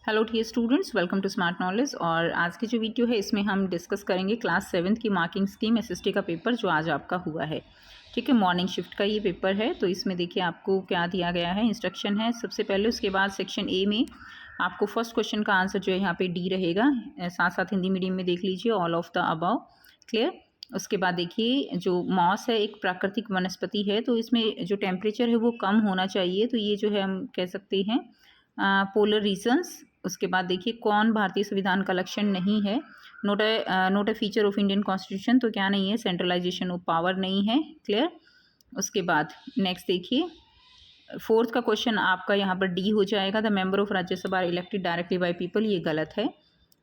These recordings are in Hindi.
Hello dear students, welcome to smart knowledge. और आज की जो वीडियो है इसमें हम डिस्कस करेंगे क्लास 7th की मार्किंग स्कीम एसएसटी का पेपर जो आज आपका हुआ है। ठीक है, मॉर्निंग शिफ्ट का ये पेपर है। तो इसमें देखिए आपको क्या दिया गया है, इंस्ट्रक्शन है सबसे पहले। उसके बाद सेक्शन ए में आपको फर्स्ट क्वेश्चन का आंसर जो है यहाँ पे डी रहेगा। साथ साथ हिंदी मीडियम में देख लीजिए, all of the above. Clear. उसके बाद देखिए जो मॉस है एक प्राकृतिक वनस्पति है, तो इसमें जो टेम्परेचर है वो कम होना चाहिए। तो ये जो है हम कह सकते हैं पोलर रीजन्स। उसके बाद देखिए कौन भारतीय संविधान का लक्षण नहीं है, note a feature of Indian constitution. तो क्या नहीं है, सेंट्रलाइजेशन ऑफ पावर नहीं है। क्लियर। उसके बाद नेक्स्ट देखिए फोर्थ का क्वेश्चन आपका यहाँ पर डी हो जाएगा, the member of Rajya Sabha elected directly by people. ये गलत है।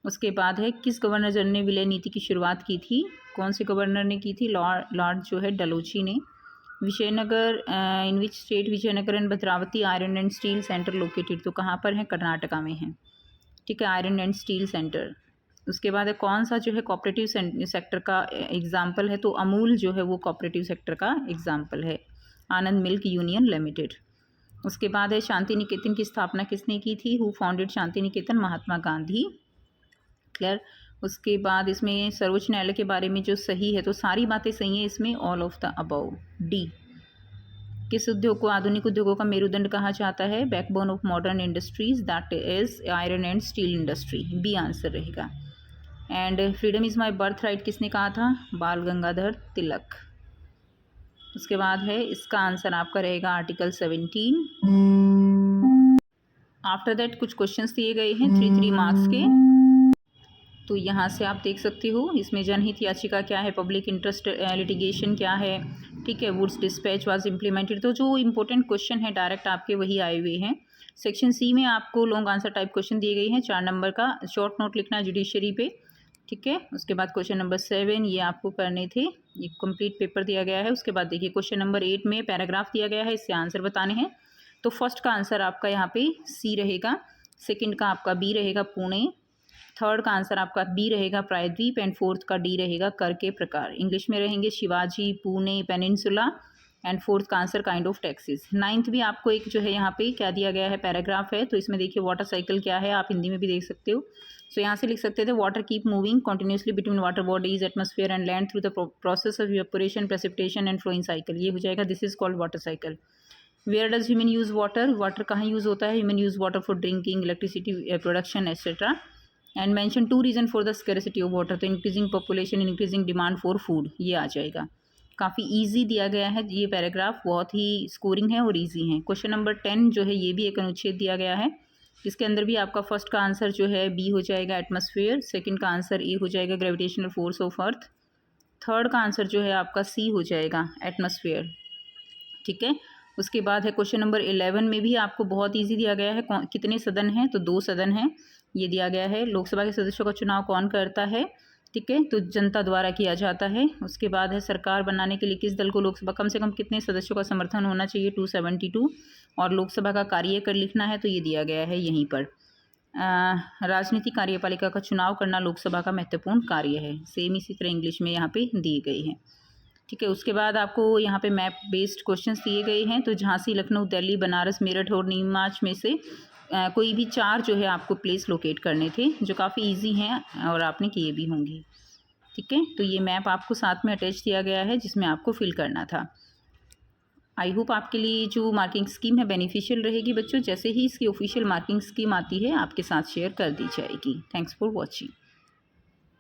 उसके बाद है किस गवर्नर जनरल ने विलय नीति की शुरुआत की थी, कौन से गवर्नर ने की थी, लॉर्ड जो है डलोची ने। Vijayanagar, in which state Vijayanagar and Bhadravati iron and steel centre located. तो कहाँ पर है, कर्नाटका में है। ठीक है, आयरन एंड स्टील सेंटर। उसके बाद है कौन सा जो है कोऑपरेटिव सेक्टर का एग्जाम्पल है, तो अमूल जो है वो कोऑपरेटिव सेक्टर का एग्जाम्पल है, आनंद मिल्क यूनियन लिमिटेड। उसके बाद है शांति निकेतन की स्थापना किसने की थी, who founded Shanti Niketan, Mahatma Gandhi. Clear. उसके बाद इसमें सर्वोच्च न्यायालय के बारे में जो सही है, तो सारी बातें सही है इसमें, all of the above, D. किस उद्योग को आधुनिक उद्योगों का मेरुदंड कहा जाता है, backbone of modern industries, that is iron and steel industry, B answer रहेगा। And freedom is my birthright किसने कहा था, बाल गंगाधर तिलक। उसके बाद है इसका आंसर आपका रहेगा आर्टिकल 17। आफ्टर दैट कुछ क्वेश्चंस दिए गए हैं 3 मार्क्स के। तो यहाँ से आप देख सकते हो इसमें जनहित याचिका क्या है, पब्लिक इंटरेस्ट लिटिगेशन क्या है। ठीक है, वुड्स डिस्पैच वाज इम्प्लीमेंटेड। तो जो इंपॉर्टेंट क्वेश्चन है डायरेक्ट आपके वही आए हुए हैं। सेक्शन सी में आपको लॉन्ग आंसर टाइप क्वेश्चन दिए गए हैं, 4 नंबर का शॉर्ट नोट लिखना है जुडिशरी पे। ठीक है। उसके बाद क्वेश्चन नंबर 7 ये आपको करने थे, ये कंप्लीट पेपर दिया गया है। उसके बाद देखिए क्वेश्चन नंबर 8 में पैराग्राफ दिया गया है, इससे आंसर बताने हैं। तो फर्स्ट का आंसर आपका यहाँ पे सी रहेगा, सेकेंड का आपका बी रहेगा पुणे, थर्ड का आंसर आपका बी रहेगा प्रायद्वीप, एंड फोर्थ का डी रहेगा कर के प्रकार। इंग्लिश में रहेंगे Shivaji, Pune, peninsula, and fourth का answer kind of taxes. Ninth भी आपको एक जो है यहाँ पे क्या दिया गया है, पैराग्राफ है। तो इसमें देखिए वाटर साइकिल क्या है, आप हिंदी में भी देख सकते हो। सो यहाँ से लिख सकते थे, water keep moving continuously between water bodies, atmosphere and land through the process of evaporation, precipitation and flowing cycle. ये हो जाएगा, this is called water cycle. Where does human use water, water कहाँ यूज़ होता है, human use water for drinking, electricity production etcetera. And mention 2 reason for the scarcity of water, तो increasing population, increasing demand for food, ये आ जाएगा। काफ़ी इजी दिया गया है ये पैराग्राफ, बहुत ही स्कोरिंग है और इजी है। क्वेश्चन नंबर 10 जो है ये भी एक अनुच्छेद दिया गया है, इसके अंदर भी आपका फर्स्ट का आंसर जो है बी हो जाएगा एटमॉस्फेयर, सेकंड का आंसर ए हो जाएगा gravitational force of earth, third का आंसर जो है आपका सी हो जाएगा एटमॉस्फेयर। ठीक है। उसके बाद है क्वेश्चन नंबर 11 में भी आपको बहुत इजी दिया गया है, कितने सदन हैं, तो 2 सदन हैं, ये दिया गया है। लोकसभा के सदस्यों का चुनाव कौन करता है, ठीक है, तो जनता द्वारा किया जाता है। उसके बाद है सरकार बनाने के लिए किस दल को लोकसभा कम से कम कितने सदस्यों का समर्थन होना चाहिए, 272, और लोकसभा का कार्यकाल लिखना है, तो ये दिया गया है यहीं पर। राजनीतिक कार्यपालिका का चुनाव करना लोकसभा का महत्वपूर्ण कार्य है, सेम इसी तरह इंग्लिश में यहाँ पे दिए गए हैं। ठीक है। उसके बाद आपको यहाँ पे मैप बेस्ड क्वेश्चंस दिए गए हैं, तो झांसी, लखनऊ, दिल्ली, बनारस, मेरठ और नीमच में से कोई भी 4 जो है आपको प्लेस लोकेट करने थे, जो काफ़ी इजी हैं और आपने किए भी होंगे। ठीक है। तो ये मैप आपको साथ में अटैच दिया गया है जिसमें आपको फिल करना था। आई होप आपके लिए जो मार्किंग स्कीम है बेनिफिशियल रहेगी बच्चों। जैसे ही इसकी ऑफिशियल मार्किंग स्कीम आती है आपके साथ शेयर कर दी जाएगी। Thanks for watching.